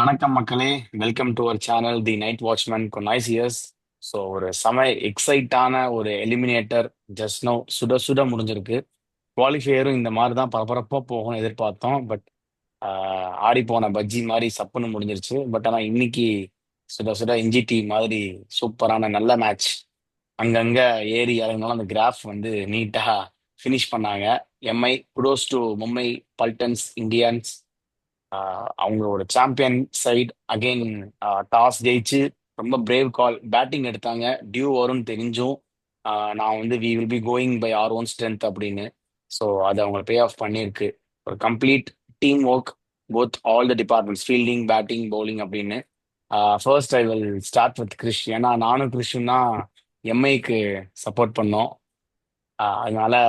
வணக்கம் மக்களே. Welcome to our channel the night watchman nice years. So ஒரு செம எக்ஸைட்டான ஒரு எலிமினேட்டர் ஜஸ்ட் நோ சுட சுட முடிஞ்சிருக்கு. குவாலிஃபையரும் இந்த மாதிரி தான் பரபரப்பாக போகும்னு எதிர்பார்த்தோம். பட் ஆடி போன பஜ்ஜி மாதிரி சப்புன்னு முடிஞ்சிருச்சு. பட் ஆனால் இன்னைக்கு சுட சுட இஞ்சி டீ மாதிரி சூப்பரான நல்ல மேட்ச். அங்கங்க ஏறி இறங்கினாலும் அந்த கிராஃப் வந்து நீட்டாக ஃபினிஷ் பண்ணாங்க. MI kudos to Mumbai Paltans Indians. அவங்களோட சாம்பியன் சைடு அகைன் டாஸ் ஜெயிச்சு ரொம்ப பிரேவ் கால் பேட்டிங் எடுத்தாங்க. டியூ வரும்னு தெரிஞ்சும் நான் வந்து we will be going by our own strength அப்படின்னு. ஸோ அது அவங்க பே ஆஃப் பண்ணியிருக்கு. ஒரு complete team work both all the departments fielding batting bowling அப்படின்னு. First I will start with Krish. ஏன்னா நானும் கிறிஷும் தான் எம்ஐக்கு சப்போர்ட் பண்ணோம். அதனால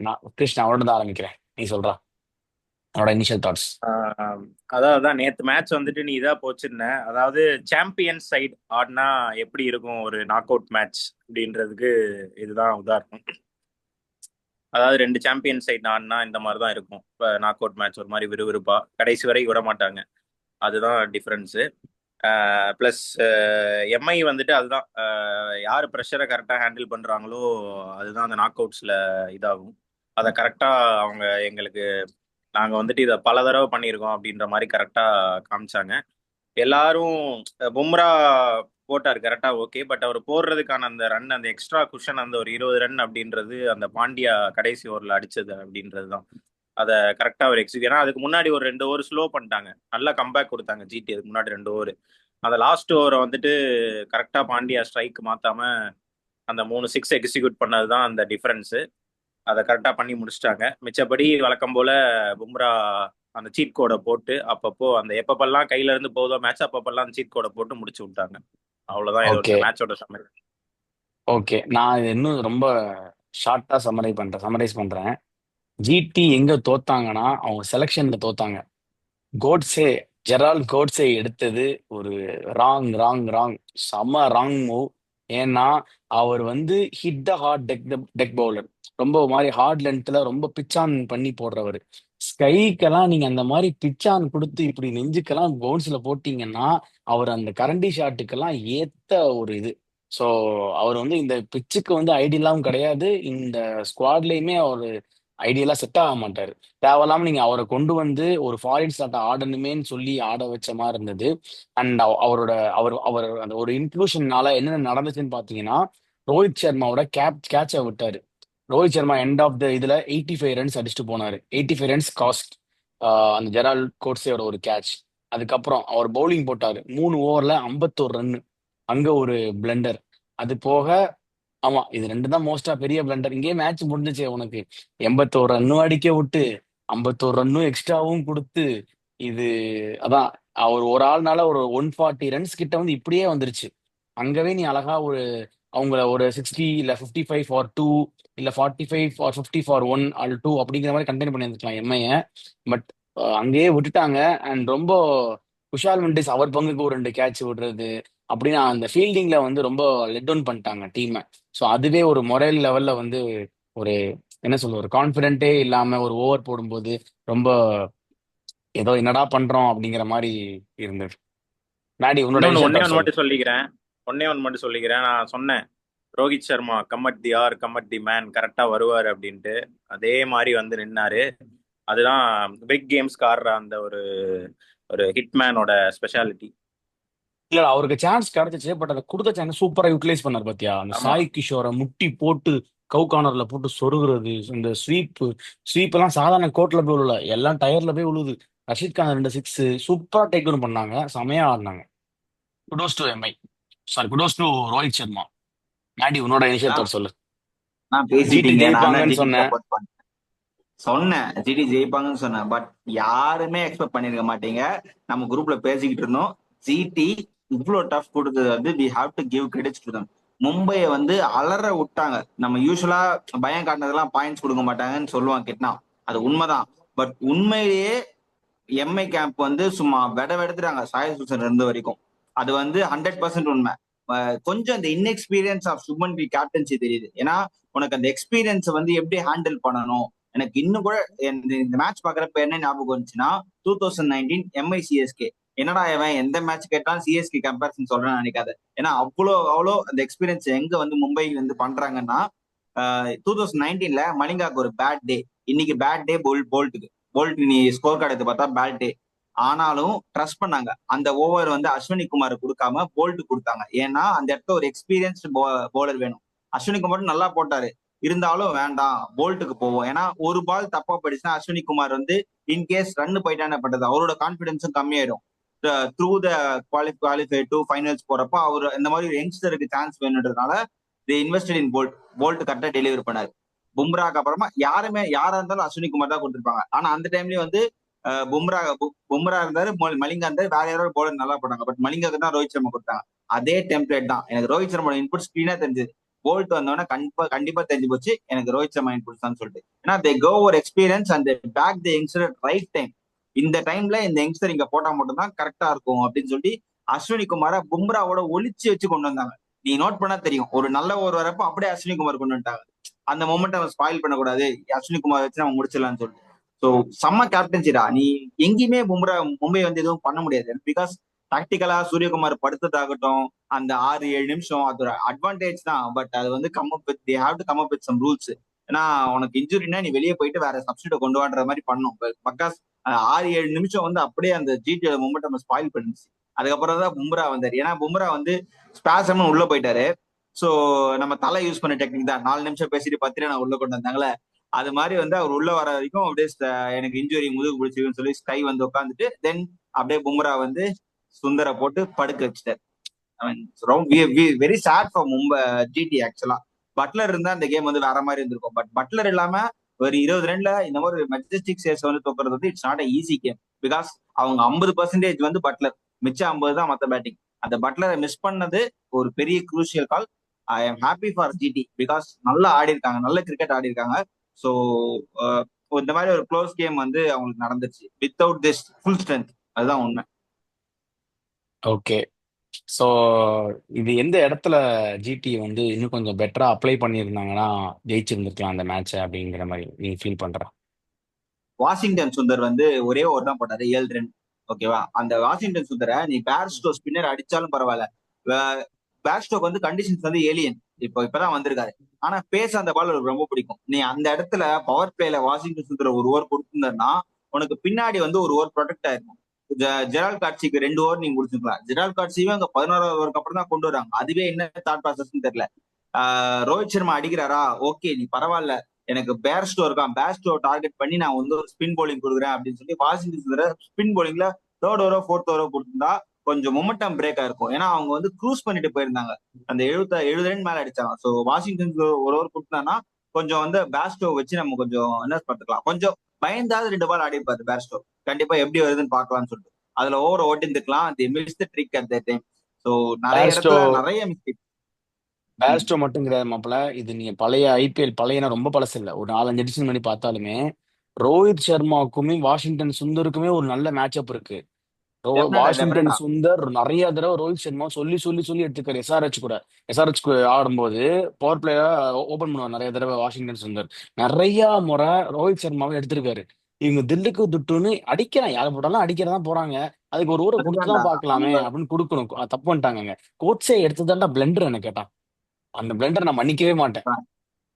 நான் கிறிஷ் நான் அவரோட தான் ஆரம்பிக்கிறேன். நீ சொல்றா என்னோட இனிஷியல் தாட்ஸ். அதான் நேத்து மேட்ச் வந்துட்டு நீ இதா போச்சிருந்த. அதாவது சாம்பியன் சைடு ஆடினா எப்படி இருக்கும் ஒரு நாக் அவுட் மேட்ச் அப்படின்றதுக்கு இதுதான் உதாரணம். அதாவது ரெண்டு சாம்பியன் சைடு ஆடினா இந்த மாதிரி தான் இருக்கும். இப்போ நாக் அவுட் மேட்ச் ஒரு மாதிரி விறுவிறுப்பா கடைசி வரை விட மாட்டாங்க. அதுதான் டிஃப்ரென்ஸு. ப்ளஸ் எம்ஐ வந்துட்டு அதுதான் யார் ப்ரெஷரை கரெக்டாக ஹேண்டில் பண்ணுறாங்களோ அதுதான் அந்த நாக் அவுட்ஸில் இதாகும். அதை கரெக்டாக அவங்க எங்களுக்கு நாங்கள் வந்துட்டு இதை பல தடவை பண்ணியிருக்கோம் அப்படின்ற மாதிரி கரெக்டாக காமிச்சாங்க. எல்லாரும் பும்ரா போட்டார் கரெக்டாக, ஓகே. பட் அவர் போடுறதுக்கான அந்த ரன், அந்த எக்ஸ்ட்ரா குஷன், அந்த ஒரு 20 ரன் அப்படின்றது அந்த பாண்டியா கடைசி ஓவரில் அடிச்சது அப்படின்றது தான். அதை கரெக்டாக ஒரு எக்ஸிக்யூட். ஏன்னா அதுக்கு முன்னாடி ஒரு 2 ஓவர் ஸ்லோ பண்ணிட்டாங்க, நல்லா கம்பேக் கொடுத்தாங்க ஜிடி. அதுக்கு முன்னாடி 2 ஓவர், அந்த லாஸ்ட் ஓவரை வந்துட்டு கரெக்டாக பாண்டியா ஸ்ட்ரைக் மாற்றாம அந்த 3 சிக்ஸ் எக்ஸிக்யூட் பண்ணது தான் அந்த டிஃபரன்ஸு. அதை கரெக்டாக பண்ணி முடிச்சிட்டாங்க. மிச்சப்படி வழக்கம் போல பும்ரா அந்த சீட் கோடை போட்டு அப்பப்போ அந்த எப்பப்பெல்லாம் கையில இருந்து போதோ மேட்ச் அப்பப்பெல்லாம் அந்த சீட் கோடை போட்டு முடிச்சு விட்டாங்க. அவ்வளவுதான் இதோட மேட்சோட சம்மரி. ஓகே, நான் இன்னும் ரொம்ப ஷார்ட்டா சம்மரைஸ் பண்றேன். ஜிடி எங்க தோத்தாங்கன்னா அவங்க செலெக்ஷன்ல தோத்தாங்க. கோட்ஸே ஜெரால் கோட்ஸே எடுத்தது ஒரு ராங் ராங் ராங் செம்ம ராங் மூவ். ஏன்னா அவர் வந்து hit the hard deck bowler. ரொம்ப மாதிரி ஹார்ட் லென்த்ல ரொம்ப பிச்சான் பண்ணி போடுறவர். ஸ்கைக்கெல்லாம் நீங்க அந்த மாதிரி பிச்சான் கொடுத்து இப்படி நெஞ்சுக்கெல்லாம் பவுன்ஸ்ல போட்டீங்கன்னா அவர் அந்த கரண்டி ஷாட்டுக்கெல்லாம் ஏத்த ஒரு இது. ஸோ அவர் வந்து இந்த பிச்சுக்கு வந்து ஐடியலாவும் கிடையாது. இந்த ஸ்குவாட்லயுமே அவர் ஐடியலா செட் ஆக மாட்டாரு. தேவையில்லாம நீங்க அவரை கொண்டு வந்து ஒரு ஃபாரின் ஸ்டார்ட் ஆடணுமேன்னு சொல்லி ஆட வச்ச மாதிரி இருந்தது. அண்ட் அவரோட அவர் அந்த ஒரு இன்க்ளூஷன்னால என்னென்ன நடந்துச்சுன்னு பாத்தீங்கன்னா, ரோஹித் சர்மாவோட கேட்சை விட்டாரு. Rohit Sharma end of the இதுல 85 ரன்ஸ் அடிச்சுட்டு போனாரு. 85 ரன்ஸ் காஸ்ட் அந்த ஜெரால் கோட்ஸேயோட ஒரு கேட்ச். அதுக்கப்புறம் அவர் பவுலிங் போட்டாரு 3 ஓவர்ல 51 ரன். அங்க ஒரு பிளண்டர். அது போக ஆமா, இது ரெண்டு தான் மோஸ்டா பெரிய பிளண்டர். இங்கேயே மேட்ச் முடிஞ்சுச்சு உனக்கு. 81 ரன்னும் அடிக்க விட்டு 51 ரன்னும் எக்ஸ்ட்ராவும் கொடுத்து இது அதான் அவர் ஒரு ஆள்னால ஒரு 140 ரன்ஸ் கிட்ட வந்து இப்படியே வந்துருச்சு. அங்கவே நீ அழகா ஒரு அவங்கள ஒரு 60 இல்ல 55 ஃபார் 2 இல்ல 45 ஃபார் 50 ஃபார் 1 ஆல் 2 அப்படிங்கிற மாதிரி கண்டெயின் பண்ணியிருந்துக்கலாம் எம்ஐய. பட் அங்கேயே விட்டுட்டாங்க. அண்ட் ரொம்ப குஷால் மெண்டிஸ் அவர் பங்குக்கு ஒரு 2 கேட்ச் விடுறது அப்படின்னு அந்த ஃபீல்டிங்ல வந்து ரொம்ப லெட் டவுன் பண்ணிட்டாங்க டீமை. ஸோ அதுவே ஒரு மொரல் லெவல்ல வந்து ஒரு என்ன சொல்ல ஒரு கான்ஃபிடென்ட்டே இல்லாம ஒரு ஓவர் போடும்போது ரொம்ப ஏதோ என்னடா பண்றோம் அப்படிங்கிற மாதிரி இருந்தது. மேடி உன்னோட இன்னொன்னு இனிஷியல் ஒன்னே தாட் ஒன்று சொல்லு. மட்டும் சொல்லிக்கிறேன். நான் சொன்னேன் Rohit Sharma கம்மட் they are கம்மட் the man கரெக்டா வருவாரு அப்படின்ட்டு. அதே மாதிரி வந்து நின்னாரு. அதுதான் பிக் கேம்ஸ்க்கு ஆடுற அந்த ஒரு ஒரு ஹிட்மேனோட ஸ்பெஷாலிட்டி. இல்ல அவருக்கு சான்ஸ் கிடைச்சிச்சு. பட் அதை கொடுத்த சான்ஸ் சூப்பரா யூட்டிலைஸ் பண்ணார் பாத்தியா. அந்த ஆமா, சாய் கிஷோரை முட்டி போட்டு கவு கார்னர்ல போட்டு சொருகுறது, இந்த ஸ்வீப் எல்லாம் சாதாரண கோட்ல போய் விழுல, எல்லாம் டயர்ல போய் விழுது. ரஷீத் கான் 2 சிக்ஸ் சூப்பரா டேக் டவுன் பண்ணாங்க. செமையா ஆடினாங்க. Kudos to MI. Sorry, kudos to Rohit Sharma. Maddy உன்னோட இனிஷியல் அதான் தாட் சொல்லு. நான் ஜிடி பேசிட்டீங்க. நான் தான் ஜெயிப்பாங்கன்னு ஜிடி சொன்னேன். சப்போர்ட் பண்ணேன். சொன்னேன் ஜிடி ஜெயிப்பாங்கன்னு சொன்னேன். பட் யாருமே எக்ஸ்பெக்ட் பண்ணிருக்க மாட்டீங்க. நம்ம குரூப்ல பேசிக்கிட்டு இருந்தோம். ஜிடி இவ்வளவு டஃப் கொடுத்தது வந்து we have to give credits to them. மும்பையை வந்து அலற விட்டாங்க. நம்ம யூஸ்வலா பயம் காட்டினதெல்லாம் பாயிண்ட்ஸ் கொடுக்க மாட்டாங்கன்னு சொல்லுவான் கிட்னா. அது உண்மைதான். பட் உண்மையிலேயே எம்ஐ கேம்ப் வந்து சும்மா வெடவெடுத்துட்டாங்க சாய் சுசன் இருந்த வரைக்கும். அது வந்து 100% உண்மை. கொஞ்சம் இந்த inexperience of Shubman Gill captaincy தெரியுது. ஏன்னா உனக்கு அந்த எக்ஸ்பீரியன்ஸ் வந்து எப்படி ஹேண்டில் பண்ணணும். எனக்கு இன்னும் கூட இந்த மேட்ச் பாக்குறப்ப என்ன ஞாபகம் வந்துச்சுன்னா 2019 எம்ஐ சிஎஸ்கே என்னடா இவன் எந்த மேட்ச் கேட்டாலும் சிஎஸ்கே கம்பேரிசன் சொல்றேன்னு நினைக்காத. ஏன்னா அவ்வளோ அந்த எக்ஸ்பீரியன்ஸ் எங்க வந்து மும்பை வந்து பண்றாங்கன்னா 2019 மலிங்காக்கு ஒரு பேட் டே. இன்னைக்கு பேட் டே போல்ட்டுக்கு. போல்ட் நீ ஸ்கோர் கார்டு எடுத்து பார்த்தா பேட் டே. ஆனாலும் ட்ரஸ்ட் பண்ணாங்க. அந்த ஓவர் வந்து அஸ்வினி குமார் கொடுக்காம போல்ட் கொடுத்தாங்க. ஏன்னா அந்த இடத்துல ஒரு எக்ஸ்பீரியன்ஸ்டு போலர் வேணும். அஸ்வினி குமார் நல்லா போட்டாரு, இருந்தாலும் வேண்டாம் போல்ட்டுக்கு போவோம். ஏன்னா ஒரு பால் தப்பா போயிடுச்சுன்னா அஸ்வினி குமார் வந்து இன்கேஸ் ரன் போயிட்டானே பட்டது அவரோட கான்பிடன்ஸும் கம்மியாயிடும். Through the qualify to finals போறப்ப அவர் இந்த மாதிரி ஒரு யங்ஸ்டருக்கு சான்ஸ் வேணுன்றதுனால இன்வெஸ்டட் இன் போல்ட். போல்ட் கரெக்டா டெலிவரி பண்ணாரு. பும்ராக்கு அப்புறமா யாரா இருந்தாலும் அஸ்வினி குமார் தான் கொடுத்துருப்பாங்க. ஆனா அந்த டைம்லயும் வந்து பும்ரா இருந்தாரு, மலிங்கா இருந்தாரு, வேற யாராவது போலர் நல்லா போட்டாங்க. பட் மலிங்காக்கு தான் ரோஹித் சர்மா கொடுத்தாங்க. அதே டெம்ப்ளேட் தான் எனக்கு ரோஹித் சர்மா இன்புட் ஸ்கிரீனா தெரிஞ்சது. போல்ட் வந்தோடனே கண்டிப்பா தெரிஞ்சு போச்சு எனக்கு ரோஹித் சர்மா இன்புட்ஸ் தான் சொல்லிட்டு. ஏன்னா தே கோ ஒரு experience and back the youngster right time. இந்த டைம்ல இந்த யங்ஸ்டர் இங்க போட்டா மட்டும் தான் கரெக்டா இருக்கும் அப்படின்னு சொல்லி அஸ்வினி குமார பும்ராவோட ஒளிச்சு வச்சு கொண்டு வந்தாங்க. நீ நோட் பண்ணா தெரியும், ஒரு நல்ல ஓவர் வரப்ப அப்படியே அஸ்வினி குமார் கொண்டு வந்துட்டாங்க. அந்த மொமெண்ட் அவன் ஸ்பாயில் பண்ணக்கூடாது, அஸ்வினி குமார் வச்சு நம்ம முடிச்சிடலாம்னு சொல்லிட்டு. ஸோ செம்ம கேப்டன்சிடா. நீ எங்கேயுமே மும்பை வந்து எதுவும் பண்ண முடியாது. பிகாஸ் டாக்டிக்கலா சூரியகுமார் படுத்ததாகட்டும், அந்த 6-7 நிமிஷம் அது ஒரு அட்வான்டேஜ் தான். பட் அது வந்து come up with they have to come up with some rules. ஏன்னா உனக்கு இன்ஜுரினா நீ வெளியே போயிட்டு வேற சப்ஸ்டியூட் கொண்டு வான்ற மாதிரி பண்ணும். பக்காஸ் 6-7 நிமிஷம் வந்து அப்படியே அந்த ஜிடியோட மூமெண்ட் நம்ம ஸ்பாயில் பண்ணிச்சு. அதுக்கப்புறம் தான் பும்ரா வந்தாரு. ஏன்னா பும்ரா வந்து ஸ்பாசம் உள்ள போயிட்டாரு. ஸோ நம்ம தலை யூஸ் பண்ண டெக்னிக் தான். 4 நிமிஷம் பேசிட்டு 10 நான் உள்ள கொண்டு வந்தாங்களே, அது மாதிரி வந்து அவர் உள்ள வர வரைக்கும் அப்படியே எனக்கு இன்ஜுரி முதுகு பிடிச்சிருக்குன்னு சொல்லி ஸ்கை வந்து உட்காந்துட்டு தென் அப்படியே பும்ரா வந்து சுந்தரை போட்டு படுக்க வச்சுட்டார். Very sad for Mumbai GT ஆக்சுவலா. பட்லர் இருந்தா அந்த கேம் வந்து வேற மாதிரி இருந்திருக்கும். பட் பட்லர் இல்லாம ஒரு 20 ரன்ல இந்த மாதிரி மெஜஸ்டிக் சேஸ் வந்து தோக்குறது வந்து it's not a easy game. Because அவங்க 50% வந்து பட்லர், மிச்சம் 50 தான் மத்த பேட்டிங். அந்த பட்லரை மிஸ் பண்ணது ஒரு பெரிய crucial call. I am happy for GT because நல்லா ஆடி இருக்காங்க, நல்ல கிரிக்கெட் ஆடி இருக்காங்க. ஸோ இந்த மாதிரி ஒரு க்ளோஸ் கேம் வந்து அவங்களுக்கு நடந்துருச்சு வித்தவுட் திஸ் ஃபுல் ஸ்ட்ரென்த். அதுதான் உண்மை. ஓகே. ஸோ இது எந்த இடத்துல ஜிடி வந்து இன்னும் கொஞ்சம் பெட்டரா அப்ளை பண்ணியிருந்தாங்கன்னா ஜெயிச்சிருந்துருக்கலாம் அந்த மேட்சை அப்படிங்கிற மாதிரி நீங்க ஃபீல் பண்ற? வாஷிங்டன் சுந்தர் வந்து ஒரே ஓவர் தான் போட்டாரு, 7 ரன். ஓகேவா? அந்த வாஷிங்டன் சுந்தரை நீ பேர்ஸ்டோ ஸ்பின்னர் அடிச்சாலும் பரவாயில்ல. பேர்ஸ்டோக்கு வந்து கண்டிஷன்ஸ் வந்து ஏலியன். இப்பதான் வந்திருக்காரு. ஆனா பேச அந்த பால் எனக்கு ரொம்ப பிடிக்கும். நீ அந்த இடத்துல பவர் பிளேல வாஷிங்டன் சுந்தர் ஒரு ஓவர் கொடுத்திருந்தா உனக்கு பின்னாடி வந்து ஒரு ஓவர் ப்ரொடெக்ட் ஆயிருக்கும். ஜெரால் காட்சிக்கு 2 ஓவர் நீங்க முடிச்சுக்கலாம். ஜெரால் காட்சியும் அங்க 11வது ஓவருக்கு அப்புறம் தான் கொண்டு வராங்க. அதுவே என்ன தாட் ப்ராசஸ் தெரியல. ரோஹித் சர்மா அடிக்கிறாரா, ஓகே நீ பரவாயில்ல, எனக்கு பேர்ஸ்டோ இருக்கான், பேர்ஸ்டோ டார்கெட் பண்ணி நான் வந்து ஒரு ஸ்பின் போலிங் கொடுக்குறேன் அப்படின்னு சொல்லி வாஷிங்டன் ஸ்பின் போலிங்ல 3rd ஓவரோ 4th ஓவரோ கொடுத்திருந்தா கொஞ்சம் மொமெண்டம் பிரேக் ஆயிருக்கும். ஏன்னா அவங்க வந்து க்ரூஸ் பண்ணிட்டு போயிருந்தாங்க. அந்த 70 ரன் மேல அடிச்சாங்க. ஸோ வாஷிங்டன் ஒரு ஓவர் கொடுத்தானா கொஞ்சம் வந்து பேர்ஸ்டோ வச்சு நம்ம கொஞ்சம் என்ன பார்த்துக்கலாம். கொஞ்சம் பயந்தாவது 2 பால் ஆடி இருப்பாரு பேர்ஸ்டோ. கண்டிப்பா எப்படி வருதுன்னு பார்க்கலாம்னு சொல்லிட்டு அதுல ஓவர் ஓட்டிருந்துக்கலாம். The miss the trick at that time. So நிறைய பேஸ்டோ இடத்துல நிறைய மிஸ்டேக். பேஸ்டோ மட்டும் கிடையாது மாப்பிள்ள. இது நீங்க பழைய ஐபிஎல் பழையனா ரொம்ப பழசு இல்லை, ஒரு 4-5 எடிஷன் பண்ணி பார்த்தாலுமே ரோஹித் சர்மாவுக்குமே வாஷிங்டன் சுந்தருக்குமே ஒரு நல்ல மேட்சப் இருக்கு. டெஃபினட்டா வாஷிங்டன் டெஃபினட்டா. சுந்தர் நிறைய தடவை ரோஹித் சர்மா சொல்லி சொல்லி சொல்லி எடுத்துக்காரு. எஸ்ஆர்ஹெச் ஆடும்போது பவர் பிளேயரா ஓபன் பண்ணுவார் நிறைய தடவை வாஷிங்டன் சுந்தர். நிறைய முறை ரோஹித் சர்மாவை எடுத்திருக்காரு. இவங்க தில்லுக்கு துட்டுன்னு அடிக்கிறான், யாரை போட்டாலும் அடிக்கிறதா போறாங்க. அதுக்கு ஒரு ஊரை அதுதான்டா கொடுத்துதான் பார்க்கலாமே அவங்க அப்படின்னு கொடுக்கணும். தப்பு பண்ணிட்டாங்க. கோட்ஸே எடுத்ததாண்டா பிளண்டர் என்ன கேட்டான். அந்த பிளண்டர் நான் மன்னிக்கவே மாட்டேன்.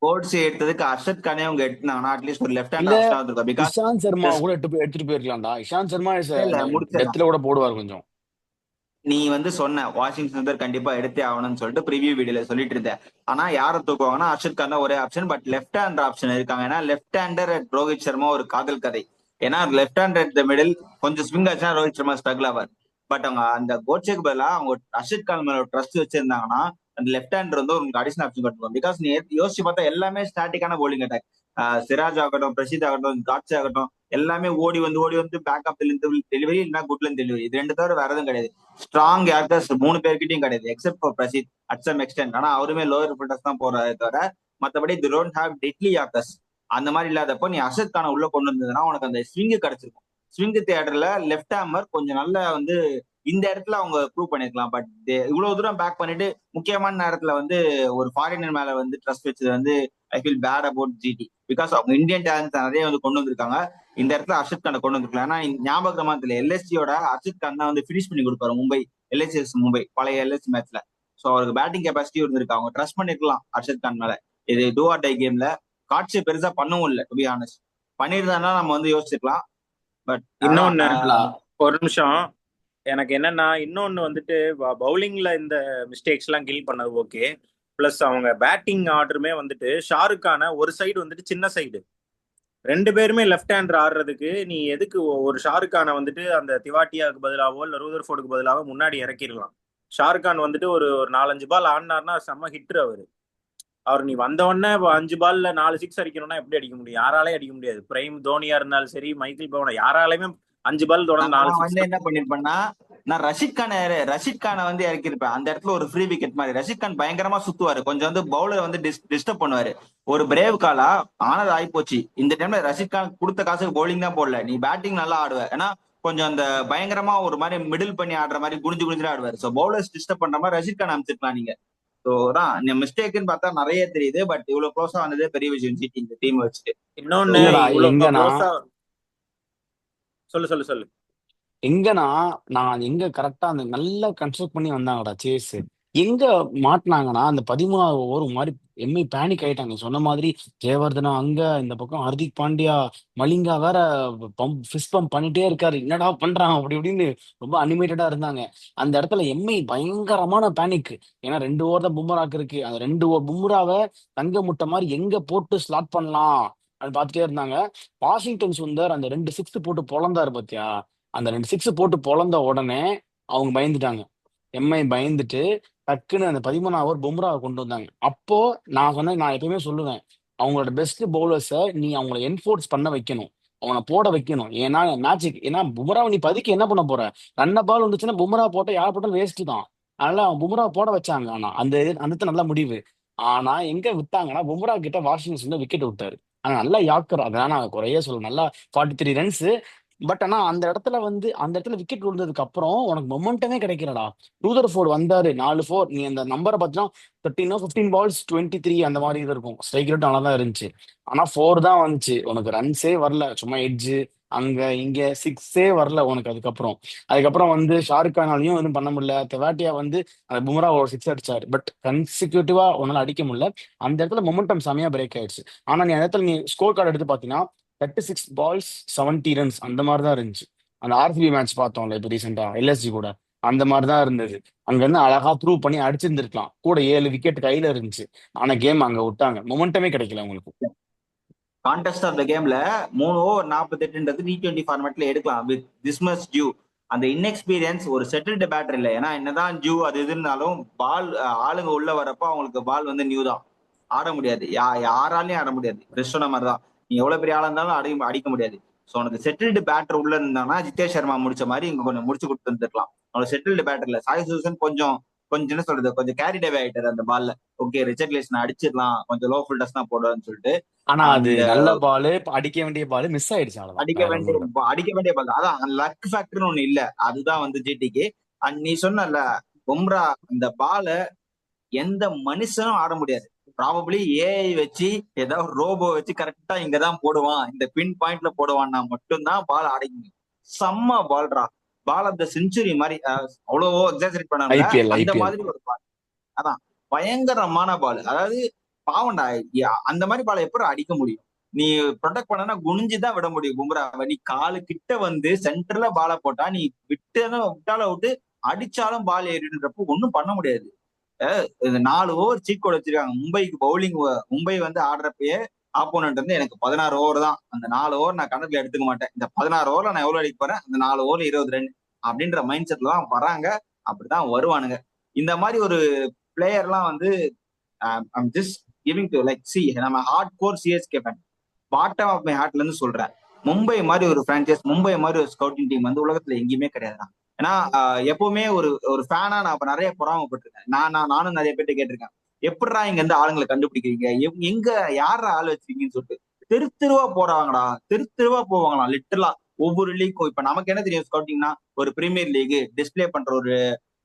கோட்ஸ் எடுத்ததுக்கு அர்ஷத் கானே அவங்க எடுத்தாங்கன்னா அட்லீஸ்ட் ஒரு லெஃப்ட் ஹேண்ட் இல்ல ஆப்ஷனா இருந்திருக்கும். பிகாஸ் இஷாந்த் சர்மா கூட எடுத்துட்டு போயிருக்கலாம்டா. இஷாந்த் சர்மா இல்ல முடிச்சிடலாம். டெத்ல கூட போடுவார் கொஞ்சம். நீ வந்து சொன்ன வாஷிங்டன் சுந்தர் கண்டிப்பா எடுத்தே ஆகணும்னு சொல்லிட்டு ப்ரிவியூ வீடியோல சொல்லிட்டு இருந்தேன். ஆனா யாரை தூக்குவாங்கன்னா அர்ஷத் கான் தான் ஒரே option. But left hander option இருக்காங்க. ஏன்னா லெஃப்ட் ஹேண்டர் ரோஹித் சர்மா ஒரு காதல் கதை. ஏன்னா left hander at the middle கொஞ்சம் ஸ்விங் ஆச்சுன்னா ரோஹித் சர்மா ஸ்ட்ரகிள் ஆவார். பட் அவங்க அந்த கோட்சேக்கு பதிலாக அவங்க அர்ஷத் கான் மேல ட்ரஸ்ட் வச்சிருந்தாங்கன்னா அந்த லெஃப்ட் ஹேண்டர் வந்து உங்களுக்கு அடிஷனல் ஆப்ஷன் கட்டுவோம். பிகாஸ் நீ யோசிச்சு பார்த்தா எல்லாமே ஸ்டாட்டிக்கான bowling அட்டாக். சிராஜ் ஆகட்டும், பிரசித் ஆகட்டும், காட்சி ஆகட்டும், எல்லாமே ஓடி வந்து பேக்கப் டெலிவரி இல்லைன்னா குட்லன் டெலிவரி. இது 2 தவிர வேற எதுவும் கிடையாது. ஸ்ட்ராங் யார்கர்ஸ் 3 பேர்கிட்டயும் கிடையாது except for Prasidh at some extent. ஆனா அவருமே லோயர் ஃபில்டர்ஸ் தான் போறாரு தவிர மற்றபடி they don't have deadly yorkers. அந்த மாதிரி இல்லாதப்போ நீ அர்ஷத் கானை உள்ள கொண்டு வந்ததுன்னா உனக்கு அந்த ஸ்விங்கு கிடைச்சிருக்கும். ஸ்விங்கு தியேட்டர்ல லெஃப்ட் ஹேமர் கொஞ்சம் நல்ல வந்து இந்த இடத்துல அவங்க ப்ரூவ் பண்ணிருக்கலாம். பட் இவ்வளவு தூரம் பேக் பண்ணிட்டு முக்கியமான நேரத்துல வந்து ஒரு ஃபாரினர் மேல வந்து ட்ரஸ்ட் வச்சது வந்து I feel bad about GT. Because அவங்க இந்தியன் டேலண்ட்ஸ் நிறைய வந்து கொண்டு வந்திருக்காங்க. இந்த இடத்துல அர்ஷத் கானை கொண்டு வந்திருக்கலாம். ஏன்னா ஞாபகமா தெரியல, எல்எஸ்சியோட அர்ஷத் கான் தான் வந்து ஃபினிஷ் பண்ணி கொடுப்பாரு மும்பை, எல்எஸ்சி மும்பை பழைய எல்எஸ்சி மேட்ச்ல. ஸோ அவருக்கு பேட்டிங் கெப்பாசிட்டி இருந்திருக்கு. அவங்க ட்ரஸ்ட் பண்ணிருக்கலாம் அர்ஷத் கான் மேல. இது டூ ஆர் டை கேம்ல காட்சி பெருசா பண்ணவும் இல்லை, டு பி ஆனஸ்ட். பண்ணியிருந்தாங்கன்னா நம்ம வந்து யோசிச்சிருக்கலாம். பட் இன்னொன்னு ஒரு நிமிஷம், எனக்கு என்னன்னா இன்னொன்னு வந்துட்டு பவுலிங்ல இந்த மிஸ்டேக்ஸ் எல்லாம் கில் பண்ணது ஓகே. பிளஸ் அவங்க பேட்டிங் ஆர்டருமே வந்துட்டு ஷாருக் கான ஒரு சைடு வந்துட்டு சின்ன சைடு, ரெண்டு பேருமே லெஃப்ட் ஹேண்டர் ஆடுறதுக்கு நீ எதுக்கு ஒரு ஷாருக் கானை வந்துட்டு அந்த திவாட்டியாவுக்கு பதிலாவோ இல்ல ரூதர்ஃபோர்டுக்கு பதிலாவோ முன்னாடி இறக்கிடலாம். ஷாருக் கான் வந்துட்டு ஒரு 4-5 பால் ஆடினார்னா செம்ம ஹிட்ரு அவரு. அவர் நீ வந்த உடனே 5 பால்ல 4 6 அடிக்கணும்னா எப்படி அடிக்க முடியும்? யாராலே அடிக்க முடியாது. பிரைம் தோனியா இருந்தாலும் சரி, மைக்கேல் பவனா, யாராலையுமே 5 பால் தொடர்ந்து 4 வந்து என்ன பண்ணிருப்பேன்னா, நான் ரஷித் கானை வந்து இறக்கிருப்பேன் அந்த இடத்துல ஒரு ஃப்ரீ விக்கெட் மாதிரி. ரஷித் கான் பயங்கரமா சுத்துவாரு, கொஞ்சம் வந்து பவுலர் வந்து டிஸ்டர்ப் பண்ணுவாரு. ஒரு பிரேவ் காலா ஆனது ஆயிப்போச்சு. இந்த டைம்ல ரஷித் கான் கொடுத்த காசுக்கு பவுலிங் தான் போடல, நீ பேட்டிங் நல்லா ஆடுவ. ஏன்னா கொஞ்சம் அந்த பயங்கரமா ஒரு மாதிரி மிடில் பண்ணி ஆடுற மாதிரி குனிஞ்சு குனிஞ்சு ஆடுவாரு. ஸோ பவுலர்ஸ் டிஸ்டர்ப் பண்ற மாதிரி ரஷித் கான் அமைச்சிருக்கலாம் நீங்க. ஸோ தான் மிஸ்டேக்னு பார்த்தா நிறைய தெரியுது. பட் இவ்வளவு க்ளோஸா வந்ததே பெரிய விஷயம் ஜிடி இந்த டீம் வச்சுட்டு. இன்னொன்னு இவ்வளவு க்ளோஸா சொல்லு எங்கன்னா நான் எங்க கரெக்டா அந்த நல்லா கன்ஸ்ட்ரக்ட் பண்ணி வந்தாங்கடா சேஸ். எங்க மாட்டினாங்கன்னா அந்த 13வது ஓவர் மாதிரி எம்ஐ பேனிக் ஆயிட்டாங்க. சொன்ன மாதிரி ஜெயவர்தனா அங்க, இந்த பக்கம் ஹர்திக் பாண்டியா, மலிங்கா வேற ஃபிஸ்ட் பம்ப் பண்ணிட்டே இருக்காரு, என்னடா பண்றாங்க அப்படி இப்படின்னு ரொம்ப அனிமேட்டடா இருந்தாங்க. அந்த இடத்துல எம்ஐ பயங்கரமான பேனிக். ஏன்னா 2 ஓவர் தான் பும்ராக்கு இருக்கு. அந்த 2 ஓவர் பும்ராவை தங்க முட்டை மாதிரி எங்க போட்டு ஸ்லாட் பண்ணலாம் அது பார்த்துட்டே இருந்தாங்க. வாஷிங்டன் சுந்தர் அந்த 2 6 போட்டு பொழந்தாரு பாத்தியா, அந்த 2 6 போட்டு பொழந்த உடனே அவங்க பயந்துட்டாங்க. எம்ஐ பயந்துட்டு டக்குன்னு அந்த 13வது ஓவர் பும்ராவை கொண்டு வந்தாங்க. அப்போ நான் சொன்னேன், நான் எப்பயுமே சொல்லுவேன், அவங்களோட பெஸ்ட் பவுலர்ஸை நீ அவங்கள என்ஃபோர்ஸ் பண்ண வைக்கணும், அவனை போட வைக்கணும். ஏன்னா மேட்சுக்கு, ஏன்னா பும்ராவை நீ பதுக்கி என்ன பண்ண போற? ரன்ன பால் வந்துச்சுன்னா பும்ரா போட்ட யார் போட்டாலும் வேஸ்ட் தான். அதனால அவன் பும்ரா போட வச்சாங்க. ஆனா அந்த நல்ல முடிவு. ஆனா எங்க விட்டாங்கன்னா பும்ரா கிட்ட வாஷிங்டன் விக்கெட் விட்டாரு. ஆனா நல்லா யாக்கர், அதனால நான் குறைய சொல்ல, நல்லா 43 ரன்ஸ். பட் ஆனா அந்த இடத்துல வந்து அந்த இடத்துல விக்கெட் விழுந்ததுக்கு அப்புறம் உனக்கு மொமெண்டமே கிடைக்கிறடா. ரூதர்ஃபோர்டு வந்தாரு 4-4. நீ அந்த நம்பரை பார்த்தீங்கன்னா 15 பால்ஸ் 23 அந்த மாதிரி இது இருக்கும். ஸ்ட்ரைக் ரேட் நல்லா தான் இருந்துச்சு. ஆனா 4 தான் வந்துச்சு, உனக்கு ரன்ஸே வரல. சும்மா எட்ஜு அங்க இங்க 6 வரல உனக்கு. அதுக்கப்புறம் வந்து ஷாருக் கானாலையும் எதுவும் பண்ண முடியல. தெவாட்டியா வந்து அந்த பும்ரா ஒரு 6 அடிச்சாரு. பட் கன்சிக்யூட்டிவா உன்னால அடிக்க முடியல. அந்த இடத்துல மொமெண்டம் செமையா பிரேக் ஆயிடுச்சு. ஆனா நீ அந்த இடத்துல நீ ஸ்கோர் கார்டு எடுத்து பாத்தீங்கன்னா 36 பால்ஸ் 70 ரன்ஸ் அந்த மாதிரி தான் இருந்துச்சு. அந்த ஆர்சிபி மேட்ச் பார்த்தோம்ல இப்போ ரீசெண்டா எல்எஸ்ஜி கூட, அந்த மாதிரி தான் இருந்தது. அங்க இருந்து அழகா ப்ரூவ் பண்ணி அடிச்சிருந்திருக்கலாம். கூட 7 விக்கெட் கையில இருந்துச்சு. ஆனா கேம் அங்க விட்டாங்க, மொமெண்டமே கிடைக்கல உங்களுக்கு. கான்டெஸ்ட் ஆஃப் த கேம்ல 3 ஓவர் 48ன்றது T20 ஃபார்மேட்ல எடுக்கலாம் வித் திஸ் மச் டியூ. அந்த இன்எக்ஸ்பீரியன்ஸ் ஒரு செட்டில்டு பேட்டர் இல்லை. ஏன்னா என்னதான் டியூ அது இது இருந்தாலும் பால் ஆளுங்க உள்ள வரப்போ அவங்களுக்கு பால் வந்து நியூ தான், ஆட முடியாது. யாராலையும் ஆட முடியாது. கிறிஸ்டோன மாதிரி தான், நீ எவ்வளவு பெரிய ஆளா இருந்தாலும் அடிக்க முடியாது. ஸோ உனக்கு செட்டில்டு பேட்டர் உள்ள இருந்தாங்கன்னா ஜிதேஷ் சர்மா முடிச்ச மாதிரி இங்க கொஞ்சம் முடிச்சு கொடுத்து வந்துருக்கலாம். அவனுக்கு செட்டில்டு பேட்டர்ல சாய் சூசன் கொஞ்சம் கொஞ்சம் என்ன சொல்றது, கொஞ்சம் கேரி டேவே ஆயிட்டாரு அந்த பால்ல. ஓகே ரிச்சர்ட் லேசன் அடிச்சிடலாம், கொஞ்சம் லோ ஃபுல்டர்ஸ் தான் போடுவான்னு சொல்லிட்டு. ஆனா அது நல்ல பால், அடிக்க வேண்டிய பால் மிஸ் ஆயிடுச்சு. அடிக்க வேண்டிய பால் அதான் லக் ஃபேக்டர்னு ஒண்ணு இல்ல. அதுதான் வந்து ஜிடிக்கு. அண்ட் நீ சொன்னல பும்ரா அந்த பால எந்த மனுஷனும் ஆட முடியாது. ப்ராபபிளி ஏஐ வச்சு ஏதாவது ரோபோ வச்சு கரெக்டா இங்கதான் போடுவான், இந்த பின் பாயிண்ட்ல போடுவான்னா மட்டும்தான் பால் ஆட முடியும். செம்ம பால்ரா, பால் ஆஃப் த செஞ்சுரி மாதிரி. அவ்வளவோ எக்ஸாஜரேட் பண்ண அந்த மாதிரி ஒரு பால். அதான் பயங்கரமான பால். அதாவது பாவண்டா, அந்த மாதிரி பாலை எப்படி அடிக்க முடியும்? நீ ப்ரொடெக்ட் பண்ணனா குனிஞ்சுதான் விட முடியும் பும்ராவை. நீ காலு கிட்ட வந்து சென்டர்ல பாலை போட்டா நீ விட்டால விட்டு அடிச்சாலும் பால் ஏறிடுன்றப்போ ஒன்னும் பண்ண முடியாது. 4 ஓவர் சீட் கோட் வச்சிருக்காங்க மும்பைக்கு பவுலிங். மும்பை வந்து ஆடுறப்பயே ஆப்போனன்ட் வந்து எனக்கு 16 ஓவர் தான், அந்த 4 ஓவர் நான் கணக்குல எடுத்துக்க மாட்டேன், இந்த 16 ஓவர்ல நான் எவ்வளவு அடிக்க போறேன், அந்த 4 ஓவர்ல 20 ரன் அப்படின்ற மைண்ட் செட்ல தான் வராங்க. அப்படிதான் வருவானுங்க. இந்த மாதிரி ஒரு பிளேயர்லாம் வந்து I'm just giving to like see, நம்ம hard core CSK fan, bottom of my ஹார்ட்ல இருந்து சொல்றேன். மும்பை மாதிரி ஒரு பிரான்ச்சைஸ், மும்பை மாதிரி ஒரு ஸ்கவுட்டிங் டீம் வந்து உலகத்துல எங்கேயுமே கிடையாது. ஏன்னா எப்பவுமே ஒரு ஃபேனா நான் இப்ப நிறைய பொறாமப்பட்டிருக்கேன். நானும் நிறைய பேர்ட்ட கேட்டிருக்கேன், எப்படிடா இங்க இருந்து ஆளுங்களை கண்டுபிடிக்கிறீங்க, எங்க யார ஆள் வச்சிருக்கீங்கன்னு சொல்லிட்டு. தெருவா போறாங்கடா, தெருவா போவாங்களாம் லிட்டரலா. ஒவ்வொரு லீக்கும் இப்ப நமக்கு என்ன தெரியும் ஸ்கவுட்டிங்னா ஒரு பிரீமியர் லீக் டிஸ்ப்ளே பண்ற ஒரு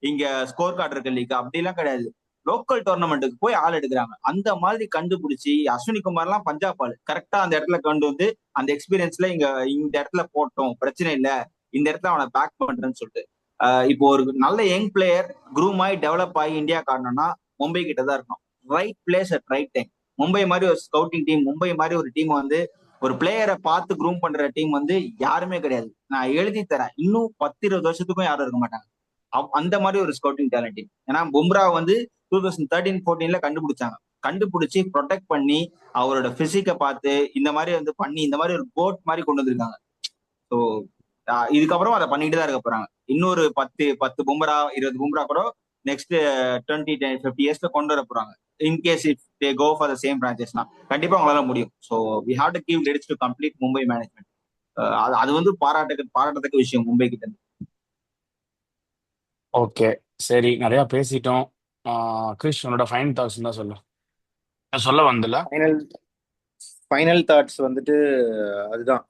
இங்க ஸ்கோர் கார்டு இருக்க லீக் அப்படிலாம் கிடையாது. லோக்கல் டோர்னமெண்ட்டுக்கு போய் ஆள் எடுக்கிறாங்க. அந்த மாதிரி கண்டுபிடிச்சி அஸ்வினி குமார்லாம் பஞ்சாப் ஆள் கரெக்டா அந்த இடத்துல கொண்டு வந்து அந்த எக்ஸ்பீரியன்ஸ்ல இங்க இந்த இடத்துல போட்டோம் பிரச்சனை இல்ல, இந்த இடத்துல அவனை பேக் பண்றேன்னு சொல்லிட்டு இப்போ ஒரு நல்ல யங் பிளேயர் க்ரூம் ஆகி டெவலப் ஆகி இந்தியா காரணம்னா மும்பை கிட்ட தான் இருக்கணும். Right place at right time. Mumbai மாதிரி ஒரு ஸ்கவுட்டிங் டீம், மும்பை மாதிரி ஒரு டீம் வந்து ஒரு பிளேயரை பார்த்து க்ரூம் பண்ற டீம் வந்து யாருமே கிடையாது. நான் எழுதி தரேன், இன்னும் 10-20 வருஷத்துக்கும் யாரும் இருக்க மாட்டாங்க. அந்த மாதிரி ஒரு ஸ்கவுட்டிங் டேலண்ட் டீம். ஏன்னா பும்ரா வந்து 2013-14 கண்டுபிடிச்சாங்க. கண்டுபிடிச்சி ப்ரொடெக்ட் பண்ணி அவரோட பிசிக்கை பார்த்து இந்த மாதிரி வந்து பண்ணி இந்த மாதிரி ஒரு கோட் மாதிரி கொண்டு வந்திருக்காங்க. ஸோ இதுக்கப்புறம் அதை பண்ணிட்டு தான் இருக்க போறாங்க. இன்னொரு 10 பும்ரா 20 பும்ரா கூட நெக்ஸ்ட் 20-50 இயர்ஸ்ல கொண்டு வர போறாங்க. In case if they go for the same பிரான்ச்சஸ்னா கண்டிப்பா அவங்களால முடியும். So we have to give credits to complete Mumbai management. அது வந்து பாராட்டத்தக்க விஷயம் மும்பை கிட்ட இருந்து. ஓகே, சரி, நிறைய பேசிட்டோம். கிறிஷ், உன்னோட ஃபைனல் தாட்ஸ் தான் சொல்லு. சொல்ல வந்தல. ஃபைனல் ஃபைனல் தாட்ஸ் வந்துட்டு அதுதான்,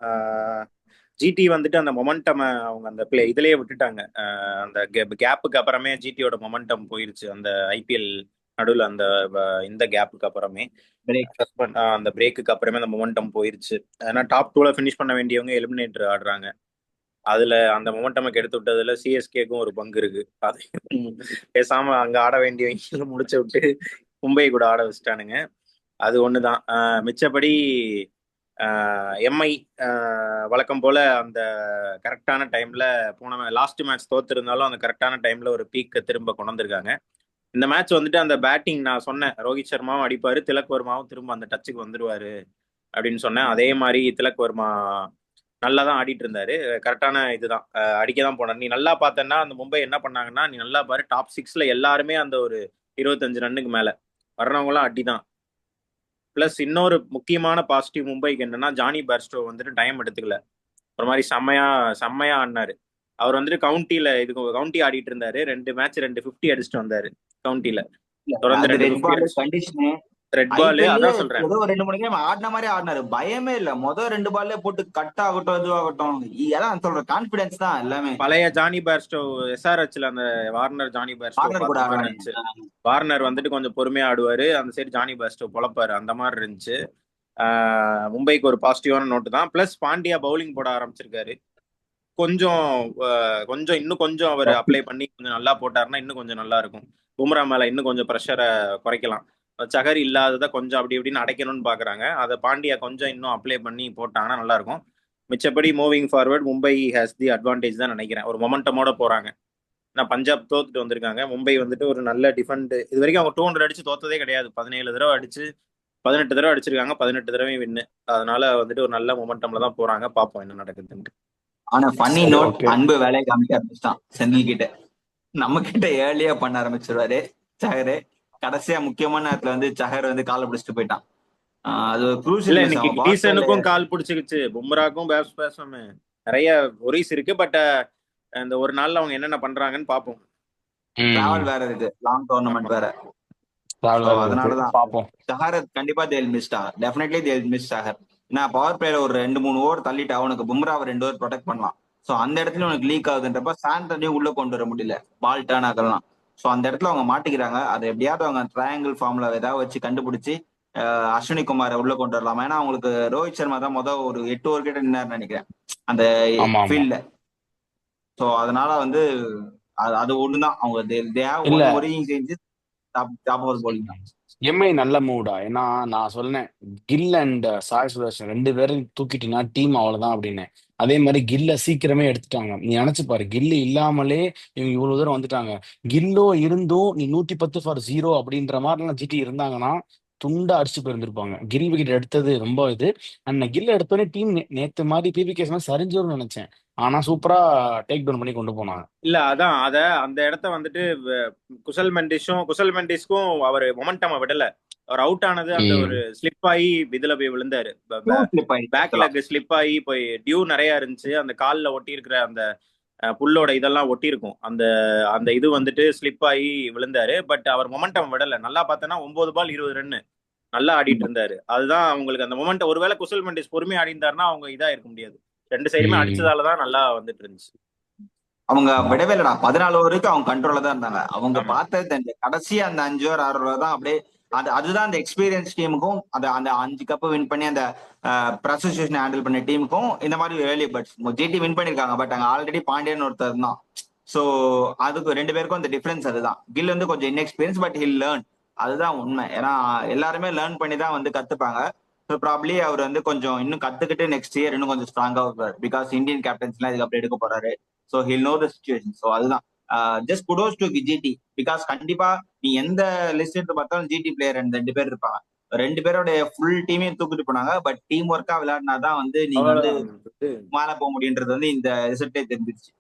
ஜிடி வந்துட்டு அந்த மொமெண்டம் அவங்க அந்த இதுலயே விட்டுட்டாங்க. அந்த கேப்புக்கு அப்புறமே ஜிடியோட மொமெண்டம் போயிருச்சு. அந்த ஐபிஎல் நடுவில் அந்த இந்த கேப்புக்கு அப்புறமே அந்த பிரேக்குக்கு அப்புறமே அந்த மொமெண்டம் போயிருச்சு. ஏன்னா டாப் 2ல ஃபினிஷ் பண்ண வேண்டியவங்க எலிமினேட்டர் ஆடுறாங்க. அதுல அந்த மொமெண்டம் எடுத்து விட்டதுல சிஎஸ்கேக்கும் ஒரு பங்கு இருக்கு. அது பேசாம அங்க ஆட வேண்டியவங்க முடிச்சு விட்டு மும்பை கூட ஆட வச்சுட்டானுங்க. அது ஒண்ணுதான். மிச்சப்படி எம்ஐ வழக்கம் போல அந்த கரெக்டான டைம்ல போன லாஸ்ட் மேட்ச் தோத்துருந்தாலும் அந்த கரெக்டான டைம்ல ஒரு பீக்கை திரும்ப கொண்டு வந்திருக்காங்க. இந்த மேட்ச் வந்துட்டு அந்த பேட்டிங் நான் சொன்னேன், ரோஹித் சர்மாவும் அடிப்பாரு, திலக் வர்மாவும் திரும்ப அந்த டச்சுக்கு வந்துருவாரு அப்படின்னு சொன்னேன். அதே மாதிரி திலக் வர்மா நல்லா தான் ஆடிட்டு இருந்தாரு. கரெக்டான இதுதான், அடிக்க தான் போனார். நீ நல்லா பார்த்தேன்னா அந்த மும்பை என்ன பண்ணாங்கன்னா, நீ நல்லா பாரு, டாப் 6ல எல்லாருமே அந்த ஒரு 25 ரன்னுக்கு மேல வர்றவங்களாம் அடி தான். பிளஸ் இன்னொரு முக்கியமான பாசிட்டிவ் மும்பைக்கு என்னன்னா, ஜானி பேர்ஸ்டோ வந்துட்டு டைம் எடுத்துக்கல, ஒரு மாதிரி செம்மையா ஆடினாரு. அவர் வந்துட்டு கவுண்டி ஆடிட்டு இருந்தாரு. 2 மேட்ச் 2 50 அடிச்சுட்டு வந்தாரு கவுண்டில. தொடர்ந்து 2 50 ரெட் பால். அதான் சொல்றேன், ஏதோ 2-3 கேம் ஆடின மாதிரி ஆடினாரு. பயமே இல்ல. முதல் 2 பால்ல போட்டு கட் ஆகட்டும் இதுவாகட்டும், அதான் சொல்ற கான்பிடன்ஸ் தான் எல்லாமே. பழைய ஜானி பேர்ஸ்டோ எஸ்ஆர்ஹெச்ல அந்த வார்னர் ஜானி பேர்ஸ்டோ பார்த்த மாதிரி இருந்துச்சு. வார்னர் வந்துட்டு கொஞ்சம் பொறுமையா ஆடுவாரு, அந்த சைடு ஜானி பேர்ஸ்டோ பொழப்பாரு, அந்த மாதிரி இருந்துச்சு. மும்பைக்கு ஒரு பாசிட்டிவான நோட்டு தான். பிளஸ் பாண்டியா பவுலிங் போட ஆரம்பிச்சிருக்காரு. இன்னும் கொஞ்சம் அவர் அப்ளை பண்ணி கொஞ்சம் நல்லா போட்டாருன்னா இன்னும் கொஞ்சம் நல்லா இருக்கும். பும்ரா மேல இன்னும் கொஞ்சம் ப்ரெஷரை குறைக்கலாம். சஹர் இல்லாததை கொஞ்சம் அப்படி இப்படின்னு அடைக்கணும்னு பாக்குறாங்க. அதை பாண்டியா கொஞ்சம் இன்னும் அப்ளை பண்ணி போட்டாங்கன்னா நல்லா இருக்கும். மிச்சப்படி moving forward Mumbai has the advantage தான் நினைக்கிறேன். ஒரு மொமெண்டமோட போறாங்க. நான் பஞ்சாப் தோத்துட்டு வந்திருக்காங்க. மும்பை வந்துட்டு ஒரு நல்ல டிஃபெண்ட். இது வரைக்கும் அவங்க 200 அடிச்சு தோத்ததே கிடையாது. 17 தடவை அடிச்சு 18 தடவை அடிச்சிருக்காங்க, 18 தடவை வின்னு. அதனால வந்துட்டு ஒரு நல்ல மொமெண்டம்ல தான் போறாங்க. பார்ப்போம் என்ன நடக்குதுன்னு. ஆனா ஃபன்னி நோட், அன்பு வேலையை காமிக்க ஆரம்பிச்சிட்டான் செந்தில் கிட்ட. நம்ம கிட்ட ஏர்லியா பண்ண ஆரம்பிச்சிருவாரு சஹரு. கடைசியா முக்கியமான நேரத்துல வந்து சஹர் வந்து காலை பிடிச்சிட்டு போயிட்டான். அது டீசனுக்கும் கால் பிடிச்சிக்கிச்சு, பும்ராக்கும் பேட்ஸ்மேன் நிறைய ஒரீஸ் இருக்கு. பட் இந்த ஒரு நாள்ல அவங்க என்னென்ன பண்றாங்கன்னு பாப்போம். டிராவல் வேற இருக்கு, லாங் டோர்னமெண்ட் வேற. அதனாலதான் சஹர் கண்டிப்பா தேல் மிஸ்டா, டெஃபினெட்லி தேல் மிஸ் சஹர். நான் பவர் பிளேல ஒரு 2-3 ஓவர் தள்ளிட்டு அவனுக்கு பும்ராவை 2 ஓவர் ப்ரொடெக்ட் பண்ணலாம். சோ அந்த இடத்துல உனக்கு லீக் ஆகுதுன்றப்ப சாண்டனையும் உள்ள கொண்டு வர முடியல, பால் டர்ன் ஆகலாம். சோ அந்த இடத்துல அவங்க மாட்டிக்கிறாங்க. அதை எப்படியாவது அவங்க ட்ரையாங்கிள் ஃபார்ம்ல ஏதாவது வச்சு கண்டுபிடிச்சு அஸ்வினி குமாரை உள்ள கொண்டு வரலாமா. ஏன்னா அவங்களுக்கு ரோஹித் சர்மா தான் ஒரு 8 ஓவர் கிட்ட நின்னாரு நினைக்கிறேன் அந்த ஃபீல்ட்ல. சோ அதனால வந்து அது ஒண்ணுதான் அவங்க எம்ஐ நல்ல மூடா. ஏன்னா நான் சொன்னேன், கில் அண்ட் சாய் சுதர்ஷன் 2 பேரும் தூக்கிட்டீங்கன்னா டீம் அவ்வளவுதான் அப்படின்னு. அதே மாதிரி கில்ல சீக்கிரமே எடுத்துட்டாங்க. நீ நினைச்சு பாரு, கில்லு இல்லாமலே இவங்க இவ்வளவு தூரம் வந்துட்டாங்க. கில்லோ இருந்தும் நீ 110-0 அப்படின்ற மாதிரிலாம் ஜிடி இருந்தாங்கன்னா துண்டா அடிச்சு போயிருந்திருப்பாங்க. கில் விக்கெட் எடுத்தது ரொம்ப இது. அண்ட் கில் எடுத்தோடனே டீம் நேத்து மாதிரி பிபிகேஸ் மாதிரி சரிஞ்சோன்னு நினைச்சேன். ஆனா சூப்பரா டேக் டவுன் பண்ணி கொண்டு போனாங்க. இல்ல அதான் அந்த இடத்த வந்துட்டு குசல் மெண்டிஸ்க்கும் அவர் மொமெண்டம் விடல. அவர் அவுட் ஆனது அந்த ஒரு ஸ்லிப் ஆகி இதுல போய் விழுந்தாரு. பேக் லெக் ஸ்லிப் ஆகி போய் டியூ நிறைய இருந்துச்சு. அந்த காலில் ஒட்டி இருக்கிற அந்த புல்லோட இதெல்லாம் ஒட்டி இருக்கும். அந்த இது வந்துட்டு ஸ்லிப் ஆகி விழுந்தாரு. பட் அவர் மொமெண்டம் விடல. நல்லா பார்த்தோன்னா 9 பால் 20 ரன் நல்லா ஆடிட்டு இருந்தாரு. அதுதான் அவங்களுக்கு அந்த மொமெண்ட். ஒருவேளை குசல் மெண்டிஸ் பொறுமையா ஆடி இருந்தாருன்னா அவங்க இதா இருக்க முடியாது. 2 சைடுமே ம். அடிச்சதாலதான் நல்லா வந்துட்டு இருந்துச்சு. அவங்க விடவே இல்லடா, 14 ஓவருக்கு அவங்க கண்ட்ரோல்ல தான் இருந்தாங்க. அவங்க ஆமா. பார்த்தது தெரிஞ்ச கடைசி அந்த 5 ஓவர் 6 ஓவர் தான் அப்படியே அதுதான் அந்த எக்ஸ்பீரியன்ஸ் டீமுக்கும் அந்த அந்த 5 கப் வின் பண்ணி அந்த ப்ரொசஸேஷன் ஹேண்டில் பண்ண டீமுக்கும் இந்த மாதிரி வேலி பட்ஸ் ஜிடி வின் பண்ணிருக்காங்க. பட் அங்க ஆல்ரெடி பாண்டியன் ஒருத்தர் தான். ஸோ அதுக்கு 2 பேருக்கும் அந்த டிஃபரன்ஸ் அதுதான். கில் வந்து கொஞ்சம் இன்எக்ஸ்பீரியன்ஸ் பட் ஹில் லேர்ன். அதுதான் உண்மை. ஏன்னா எல்லாருமே லேர்ன் பண்ணி தான் வந்து கத்துப்பாங்க. ஸோ ப்ராப்ளி அவர் வந்து கொஞ்சம் இன்னும் கத்துக்கிட்டு நெக்ஸ்ட் இயர் இன்னும் கொஞ்சம் ஸ்ட்ராங்கா இருப்பார். பிகாஸ் இந்தியன் கேப்டன்ஸ்லாம் இதுக்கு அப்புறம் எடுக்க போறாரு. So he'll know the situation. So அதுதான் just kudos to GT. Because கண்டிப்பா நீ எந்த லிஸ்ட் எடுத்து பார்த்தாலும் ஜிடி பிளேயர் 2 பேர் இருப்பாங்க. 2 பேரோட ஃபுல் டீமையும் தூக்கிட்டு போனாங்க. பட் டீம் ஒர்க்கா விளையாடினாதான் வந்து நீங்க வந்து மேல போக முடியுன்றது வந்து இந்த ரிசல்ட்டே தெரிஞ்சிருச்சு.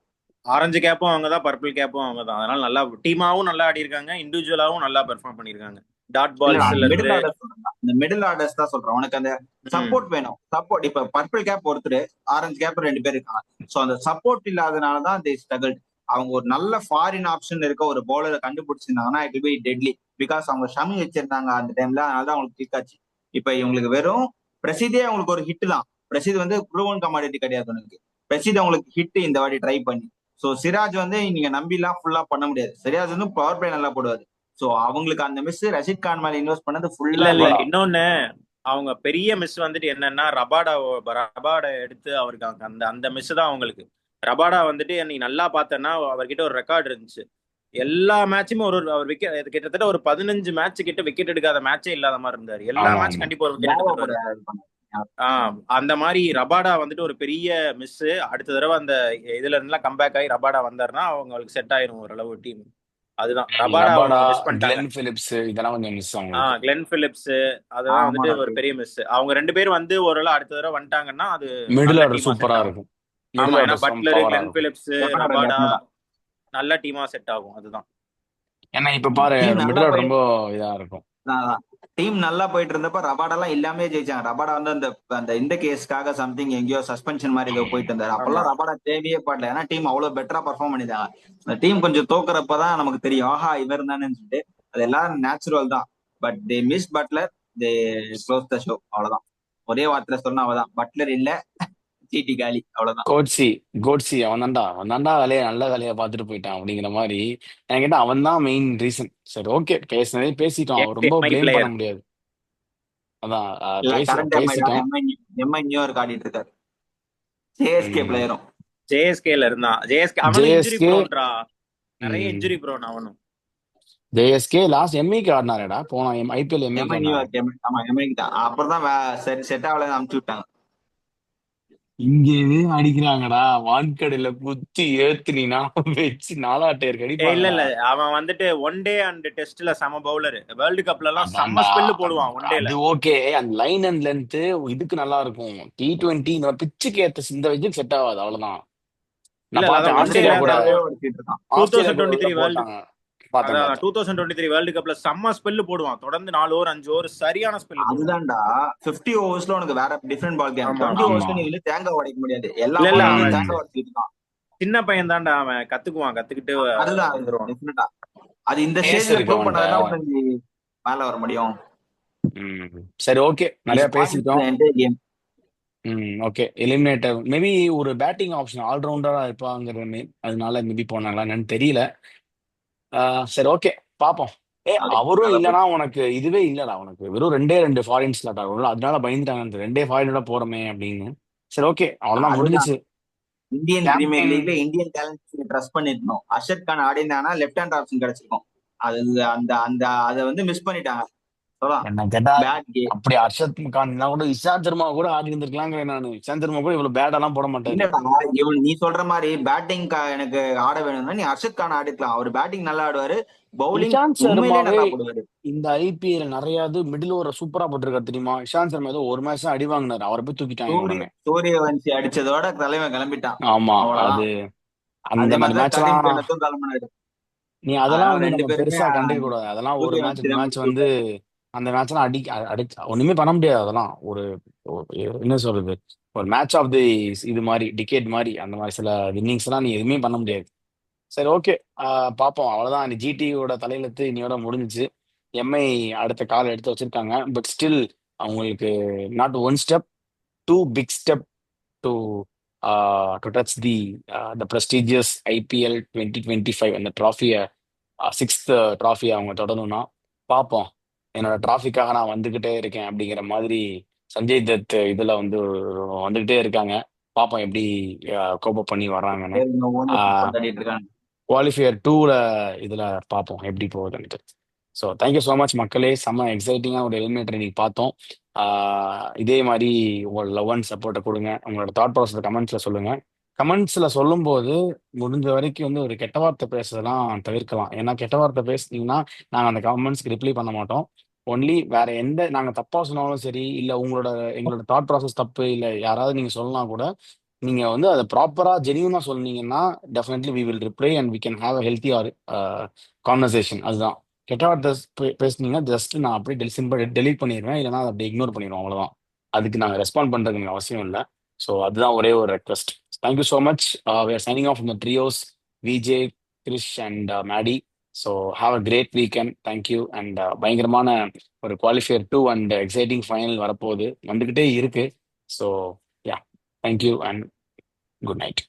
ஆரஞ்சு கேப்பும் அவங்க தான், பர்பிள் கேப்பும் அவங்க தான். அதனால நல்லா டீமாவும் நல்லா ஆடி இருக்காங்க, இண்டிவிஜுவலாவும் நல்லா பெர்ஃபார்ம் பண்ணிருக்காங்க. டாட் பால்ஸ்ல மிடில் இருந்து ஆர்டர் சொல்றேன். இந்த மிடில் ஆர்டர்ஸ் தான் சொல்றேன். உனக்கு அந்த சப்போர்ட் வேணும். சப்போர்ட் இப்ப பர்பிள் கேப் ஒருத்தர், ஆரஞ்சு கேப் 2 பேர் இருக்காங்க. சோ அந்த சப்போர்ட் இல்லாதனாலதான் தே ஸ்ட்ரகிள். அவங்க ஒரு நல்ல ஃபாரின் ஆப்ஷன் இருக்க ஒரு பவுலரை கண்டுபிடிச்சிருந்தாங்கன்னா it will be deadly. Because அவங்க ஷமி வச்சிருந்தாங்க அந்த டைம்ல, அதனாலதான் அவங்களுக்கு கிளிக் ஆச்சு. இப்ப இவங்களுக்கு வெறும் பிரசிதே அவங்களுக்கு ஒரு ஹிட் தான். பிரசித் வந்து ப்ரூவன் கமாடிட்டி கிடையாது உனக்கு. பிரசித் அவங்களுக்கு ஹிட் இந்த வாட்டி ட்ரை பண்ணி. சோ சிராஜ் வந்து நீங்க நம்பிலாம் ஃபுல்லா பண்ண முடியாது. சிராஜ் வந்து பவர் பிளே நல்லா போடுவாரு. சோ அவங்களுக்கு அந்த மிஸ் ரஷித் கான் மேல இன்வெஸ்ட் பண்ணது இல்ல ஃபுல்லா இல்ல ஆமாடா. இன்னொன்னு, அவங்க பெரிய மிஸ் வந்துட்டு என்னன்னா ரபாடா எடுத்து அவருக்கு அந்த அந்த மிஸ் தான் அவங்களுக்கு. ரபாடா வந்துட்டு நீ நல்லா பார்த்தேன்னா அவர்கிட்ட ஒரு ரெக்கார்ட் இருந்துச்சு. எல்லா மேட்சுமே அவர் விக்கெட் கிட்டத்தட்ட ஒரு 15 மேட்ச் கிட்ட விக்கெட் எடுக்காத மேட்சே இல்லாத மாதிரி இருந்தாரு. எல்லா ஆமா மேட்ச் ஆமா. கண்டிப்பா ஒரு விக்கெட் தேவா எடுத்துட்டு. கூட இது பண்ணாரு. அந்த மாதிரி ரபாடா வந்துட்டு ஒரு பெரிய மிஸ். அடுத்த தடவை அந்த இதுல இருந்துலாம் கம்பேக் ஆகி ரபாடா வந்தாருன்னா அவங்களுக்கு செட் ஆயிரும் ஓரளவு டீம். அதுதான் ரபாடா ரபாடா, அவங்க மிஸ் பண்ணிட்டாங்க. கிளென் பிலிப்ஸ் இதெல்லாம் கொஞ்சம் மிஸ் அவங்களுக்கு. கிளென் பிலிப்ஸ் அதெல்லாம் வந்துட்டு ஆமாடா. ஒரு பெரிய மிஸ். அவங்க 2 பேரும் வந்து ஓரளவு அடுத்த தடவை வந்துட்டாங்கன்னா அது மிடில் நல்ல ஆர்டர் டீமா சூப்பரா செட் ஆகும். இருக்கும். ஆமா, மிடில் ஏன்னா ஆர்டர் பட்லரு, பவரா கிளென் இருக்கும். பிலிப்ஸ், டெஃபினட்டா ரபாடா டெஃபினட்டா. நல்ல டீமா செட் ஆகும். அதுதான். ஏன்னா இப்ப பாரு டீம் நல்லா மிடில் ஆர்டர் போய் ரொம்ப இதா இருக்கும். டீம் நல்லா போயிட்டு இருந்தப்ப ரபாடா எல்லாம் இல்லாமே ஜெயிச்சாங்க. ரபாடா வந்து அந்த அந்த இந்த கேஸ்க்காக சம்திங் எங்கேயோ சஸ்பென்ஷன் மாதிரி ஏதோ போயிட்டு இருந்தாரு. ஆமா. அப்பெல்லாம் ரபாடா தேவையே படல. ஏன்னா டீம் அவ்வளவு பெட்டரா பர்ஃபார்ம் பண்ணிட்டாங்க. அந்த டீம் கொஞ்சம் தோக்குறப்பதான் நமக்கு தெரியும், ஆஹா இவர் தானேன்னு சொல்லிட்டு. அது எல்லாரும் நேச்சுரல் தான். But they miss Butler. They close the show. அவ்வளவுதான். ஒரே வார்த்தை சொன்னா அவதான், பட்லர் இல்ல ஜிடி காலி. அவ்வளவுதான். கோட்ஸி கோட்ஸி அவன் தான்டா நல்ல வேலையை பார்த்துட்டு போயிட்டான் அப்படிங்கிற மாதிரி. எனக்கு கேட்டா அவன் தான் மெயின் ரீசன். சரி ஓகே, பேசினதே பேசிட்டோம், ரொம்ப எம்ஐ ப்ளேம் பண்ண பிளேயர். முடியாது. அதான் இல்ல கரண்ட் எம்ஐ தான். பேசிட்டோம். எம்ஐ நியூயார்க் ஆடிட்டு இருக்காரு. சிஎஸ்கே பிளேயரும். ஜேஎஸ்கேல இருந்தான். ஜேஎஸ்கே அவனும் இன்ஜுரி ஜேஎஸ்கே ப்ரோன்டா. நிறைய இன்ஜுரி ப்ரோன் அவனும். ஜேஎஸ்கே லாஸ்ட் எம்ஐக்கு ஆடினாரடா, போன ஐபிஎல் எம்ஐக்கு எம்ஐ ஆடினாரு. நியூயார்க். ஆமா எம்ஐக்கு தான். அப்புறம் தான் செட் ஆகலன்னு அமுச்சு விட்டாங்க. இங்கேயே அடிக்கிறாங்கடா, வான்கடையில குத்தி ஏத்துனா வச்சு நாலாட்டையர் இல்ல கடிப்பாங்கடா. இல்ல அவன் வந்துட்டு ஒன் டே அண்ட் டெஸ்ட்ல செம பவுலர். வேர்ல்டு கப்ல எல்லாம் செம்ம அதான்டா. ஸ்பெல்லு போடுவான் ஒன் டேல. அது ஓகே, அந்த லைன் அண்ட் லென்த் இதுக்கு நல்லா இருக்கும். T20 இந்த பிச்சுக்கு ஏத்த இந்த இதுக்கு செட் ஆகாது, அவ்வளவுதான். இல்ல நான் இல்ல அதான் பார்த்தேன் ஒன் ஆஸ்திரேலியா டேல கூட. நல்லாவே ஒருத்திட்டு இருக்கான். ஆஸ்திரேலியா கூட உள்ள 2023 வேர்ல்டு போட்டாங்க. பார்த்தேன் அதான் பார்த்தேன். 2023 வேர்ல்டு கப்ல செம்ம ஸ்பெல்லு போடுவான். தொடர்ந்து 4 ஓவர் 5 ஓவர் சரியான ஸ்பெல்லு போடுவான். அதுதான்டா 50 ஓவர்ஸ்ல உனக்கு வேற டிஃப்ரெண்ட் பால் கேம். ஆமா 20 ஆமா. ஓவர்ஸ்ல நீ வந்து தேங்காய் உடைக்க முடியாது. எல்லா இல்ல இல்ல பால்லையும் அவன் தேங்காய் உடைச்சிட்டு இருக்கான். சின்ன பையன் தான்டா, அவன் கத்துக்கிட்டு அதுதான் வந்துருவான். டெஃபினட்டா. அது இந்த பேஸ் ஸ்டேஜ்ல இருக்கு ப்ரூவ் அவன்கிட்ட. பண்ணாதான் உனக்கு மேல வர முடியும். சரி ஓகே, நிறைய பேசிட்டோம். கேம். ஓகே, எலிமினேட்டர் மேபி ஒரு பேட்டிங் ஆப்ஷன் ஆல்ரவுண்டரா இருப்பாங்கிற அதனால மேபி போனாங்களா என்னன்னு தெரியல. சரி ஓகே, பாப்போம். அவரும் இல்லனா உனக்கு இதுவே இல்லடா, உனக்கு வெறும் 2 ஃபாரின் ஸ்லாட் ஆகும், அதனால பயந்துட்டாங்க 2 ஃபாரினோட போறோமே அப்படின்னு. சரி ஓகே, அவ்வளவுதான், அதுதான் முடிஞ்சிச்சு. இந்தியன் பிரீமியர் கேப்டன் லீக்ல இந்தியன் டேலண்ட் ட்ரஸ்ட் பண்ணிருக்கணும். அர்ஷத் கான் ஆடினானா லெஃப்ட் ஹேண்ட் ஆப்ஷன் கிடைச்சிருக்கும். அது அந்த அந்த அதை வந்து மிஸ் பண்ணிட்டாங்க. சொல்லலாம் என்ன கேட்டா, பேட் கேம். அப்படி அர்ஷத் கான் கூட இஷாந்த் சர்மா கூட ஆடி இருந்திருக்கலாங்க. நான் இஷாந்த் சர்மா கூட இவ்வளவு பேடெல்லாம் போட மாட்டாரு. இல்லடா, இவன் நீ சொல்ற மாதிரி பேட்டிங் எனக்கு ஆட வேணும்னா நீ அர்ஷத் கான் ஆடிக்கலாம். அவர் பேட்டிங் நல்லா ஆடுவாரு, பவுலிங் இஷாந்த் உண்மையிலேயே சர்மாவே நல்லா போடுவாரு. இந்த ஐபிஎல் நிறைய மிடில் ஓவர் சூப்பரா போட்டிருக்காரு தெரியுமா. இஷாந்த் சர்மா ஏதோ ஒரு மேட்ச் தான் அடி வாங்கினாரு, அவரை போய் தூக்கிட்டாங்க உடனே. சூரியவன்சி அடிச்சதோட தலைவன் கிளம்பிட்டான். ஆமா, அவ்வளவுதான். அது அந்த அதே மாதிரி மாதிரிதான் மேட்ச் கரீம் எல்லாம் பெண்ணத்தும் கிளம்பினாரு. நீ அதெல்லாம் அதனால 2 நம்ம பேருமே பெருசா கண்டுக்க கூடாது. அதெல்லாம் ஒரு மேட்ச் சூரியவன்சி இந்த தான் மேட்ச் முடிச்சு விட்டாரு. அந்த மேட்ச்லாம் அடிச்சு ஒண்ணுமே பண்ண முடியாது. அதெல்லாம் என்ன சொல்றது, ஒரு மேட்ச் ஆஃப் தி இது மாதிரி டிகேட் மாதிரி, அந்த மாதிரி சில இன்னிங்ஸ் எல்லாம் நீ எதுவுமே பண்ண முடியாது. சரி ஓகே, பார்ப்போம். அவ்வளவுதான், ஜிடியோட தலையெழுத்து இன்னையோட முடிஞ்சிச்சு. எம்ஐ அடுத்த கால் எடுத்து வச்சிருக்காங்க. பட் ஸ்டில் அவங்களுக்கு not one step, two big step to to touch the prestigious IPL 2025 அந்த ட்ராஃபியை, சிக்ஸ்த் ட்ராஃபி அவங்க தொடணும்னா பார்ப்போம். என்னோட டிராஃபிக்காக நான் வந்துகிட்டே இருக்கேன் அப்படிங்கிற மாதிரி சஞ்சய் தத் இதுல வந்து வந்துகிட்டே இருக்காங்க. பார்ப்போம் எப்படி கோப்பப் பண்ணி வர்றாங்கன்னு. கொண்டாடிட்டு இருக்காங்க. குவாலிஃபையர் 2ல இதுல பார்ப்போம் எப்படி போகுதுன்ட்டு. ஸோ தேங்க்யூ ஸோ மச் மக்களே. செம்ம எக்ஸைட்டிங்காக ஒரு எலிமினேட்டர் இன்னைக்கு பார்த்தோம். இதே மாதிரி உங்களோட லவ் அண்ட் சப்போர்ட்டை கொடுங்க. உங்களோட தாட் ப்ராசஸ் கமெண்ட்ஸில் சொல்லுங்க. கமெண்ட்ஸில் சொல்லும்போது முடிஞ்ச வரைக்கும் வந்து ஒரு கெட்ட வார்த்தை பேசுறதெல்லாம் தவிர்க்கலாம். ஏன்னா கெட்ட வார்த்தை பேசுனீங்கன்னா நாங்கள் அந்த கமெண்ட்ஸ்க்கு ரிப்ளை பண்ண மாட்டோம். ஒன்லி வேற எந்த நாங்கள் தப்பாக சொன்னாலும் சரி, இல்லை எங்களோட தாட் ப்ராசஸ் தப்பு, இல்லை யாராவது நீங்கள் சொல்லலாம் கூட, நீங்க வந்து அதை ப்ராப்பரா ஜெனியூனா சொன்னீங்கன்னா definitely we will reply and we can have a healthy or conversation. அதுதான். கெட்ட வார்த்தை பேசுனீங்கன்னா ஜஸ்ட் நான் அப்படியே சிம்பிள் டெலீட் பண்ணிடுவேன், இல்லைன்னா அதை அப்படியே இக்னோர் பண்ணிடுவோம், அவ்வளவுதான். அதுக்கு நாங்கள் ரெஸ்பாண்ட் பண்றதுக்கு அவசியம் இல்லை. ஸோ அதுதான் ஒரே ஒரு request. Thank you so much. We are signing off the trios VJ, Krish and Maddy. So have a great weekend. Thank you. And பயங்கரமான ஒரு குவாலிஃபையர் 2 அண்ட் எக்ஸைட்டிங் ஃபைனல் வரப்போகுது, வந்துகிட்டே இருக்கு. So yeah, thank you and good night.